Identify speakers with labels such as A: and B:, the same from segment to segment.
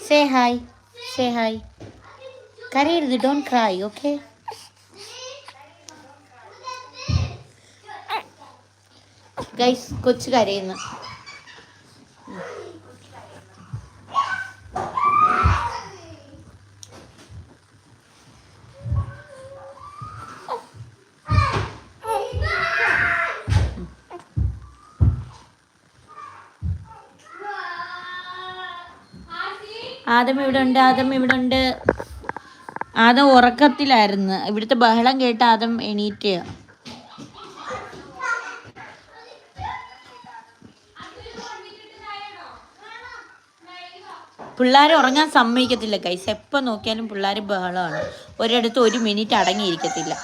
A: Say hi. Say hi. കരയരുത്. Don't cry, okay? Guys, കൊച്ചു കരയുന്നു. ആദം ഇവിടെ ഉണ്ട്. ആദം ഉറക്കത്തിലായിരുന്നു. ഇവിടുത്തെ ബഹളം കേട്ട് ആദം എണീറ്റ്. പിള്ളേരെ ഉറങ്ങാൻ സമ്മതിക്കത്തില്ല ഗൈസ്. എപ്പോൾ നോക്കിയാലും പിള്ളേർ ബഹളമാണ്. ഒരിടത്ത് 1 മിനിറ്റ് അടങ്ങിയിരിക്കത്തില്ല.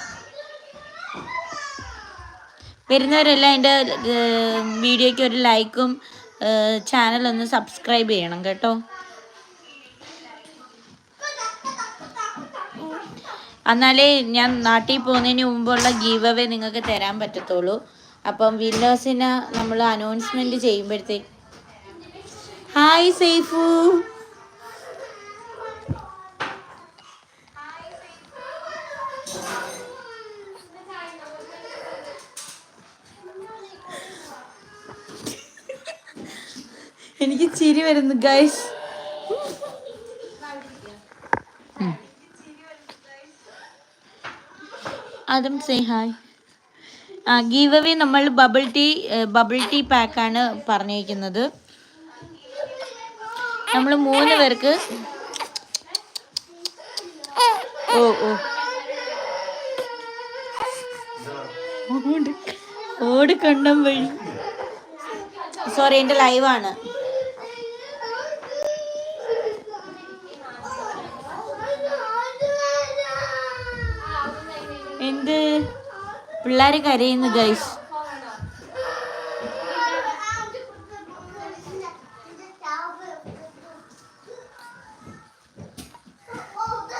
A: വരുന്നവരെല്ലാം എൻ്റെ വീഡിയോയ്ക്ക് ഒരു ലൈക്കും ചാനലൊന്ന് സബ്സ്ക്രൈബ് ചെയ്യണം കേട്ടോ. എന്നാലേ ഞാൻ നാട്ടിൽ പോകുന്നതിന് മുമ്പുള്ള ഗീവ് അവേ നിങ്ങൾക്ക് തരാൻ പറ്റത്തുള്ളൂ. അപ്പം വിന്നേഴ്സിനെ നമ്മൾ അനൗൺസ്മെൻറ്റ് ചെയ്യുമ്പോഴത്തേക്ക്. ഹായ് സൈഫു. എനിക്ക് ചിരി വരുന്നു ഗൈസ്. അതും സേ ഹായ്. ഗീവ് അവേ നമ്മൾ ബബിൾ ടീ പാക്കാണ് പറഞ്ഞിരിക്കുന്നത്. നമ്മൾ 3 പേർക്ക് ഓട് കണ്ടം വഴി. സോറി, എൻ്റെ ലൈവാണ്. എന്ത് പിള്ളേർ കരയുന്നു ഗൈസ്.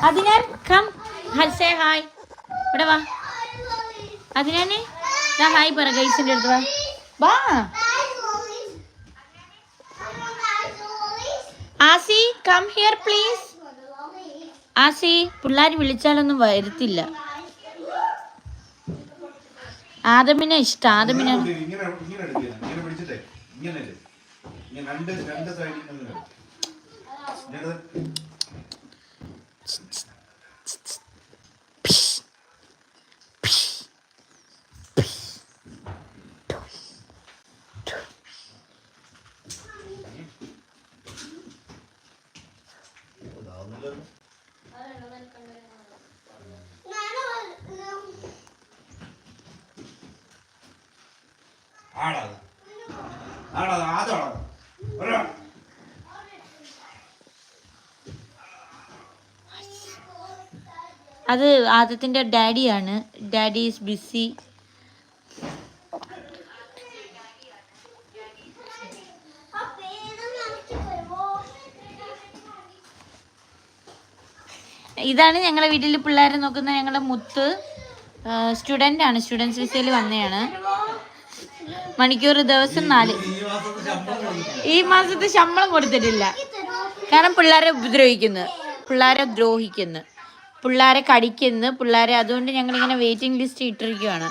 A: അതിനാൻ കം സേ ഹായ്. ഇവിടെ വാ. അതിനാനെ ഹായ് പറ ഗൈസിൻ്റെ അടുത്ത് വാ. ആസി കം ഹിയർ പ്ലീസ്. ആസി, പിള്ളേർ വിളിച്ചാലൊന്നും വരത്തില്ല. ആദമിനെ ഇഷ്ടം. ആദമിനെ അത് ആദത്തിന്റെ ഡാഡിയാണ്. Daddy is BC. ഇതാണ് ഞങ്ങളുടെ വീട്ടിൽ പിള്ളേരെ നോക്കുന്ന ഞങ്ങളുടെ മുത്ത്. സ്റ്റുഡൻ്റാണ്. സ്റ്റുഡൻസ് വിസയിൽ വന്നതാണ്. മണിക്കൂർ ദിവസം 4. ഈ മാസത്തെ ശമ്പളം കൊടുത്തിട്ടില്ല. കാരണം പിള്ളേരെ ഉപദ്രവിക്കുന്നു, പിള്ളേരെ ദ്രോഹിക്കുന്നു, പിള്ളേരെ കടിക്കുന്നു, പിള്ളേരെ. അതുകൊണ്ട് ഞങ്ങളിങ്ങനെ വെയിറ്റിംഗ് ലിസ്റ്റ് ഇട്ടിരിക്കുകയാണ്.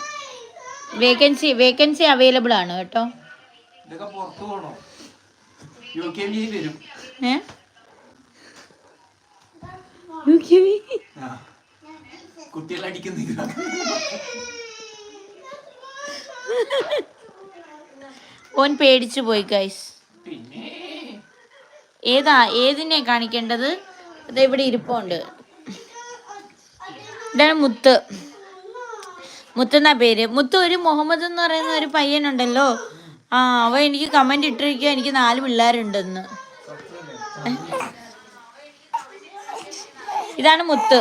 A: വേക്കൻസി അവൈലബിൾ ആണ് കേട്ടോ. ഓൻ പേടിച്ചു പോയി ഗൈസ്. ഏതിനെ കാണിക്കേണ്ടത്? ഇത് ഇവിടെ ഇരിപ്പുണ്ട്. ഇതാണ് മുത്ത്. മുത്തെന്നാ പേര്. മുത്ത്. ഒരു മുഹമ്മദ് എന്ന് പറയുന്ന ഒരു പയ്യനുണ്ടല്ലോ, അവ എനിക്ക് കമന്റ് ഇട്ടിരിക്കുക എനിക്ക് 4 പിള്ളേരുണ്ടെന്ന്. ഇതാണ് മുത്ത്.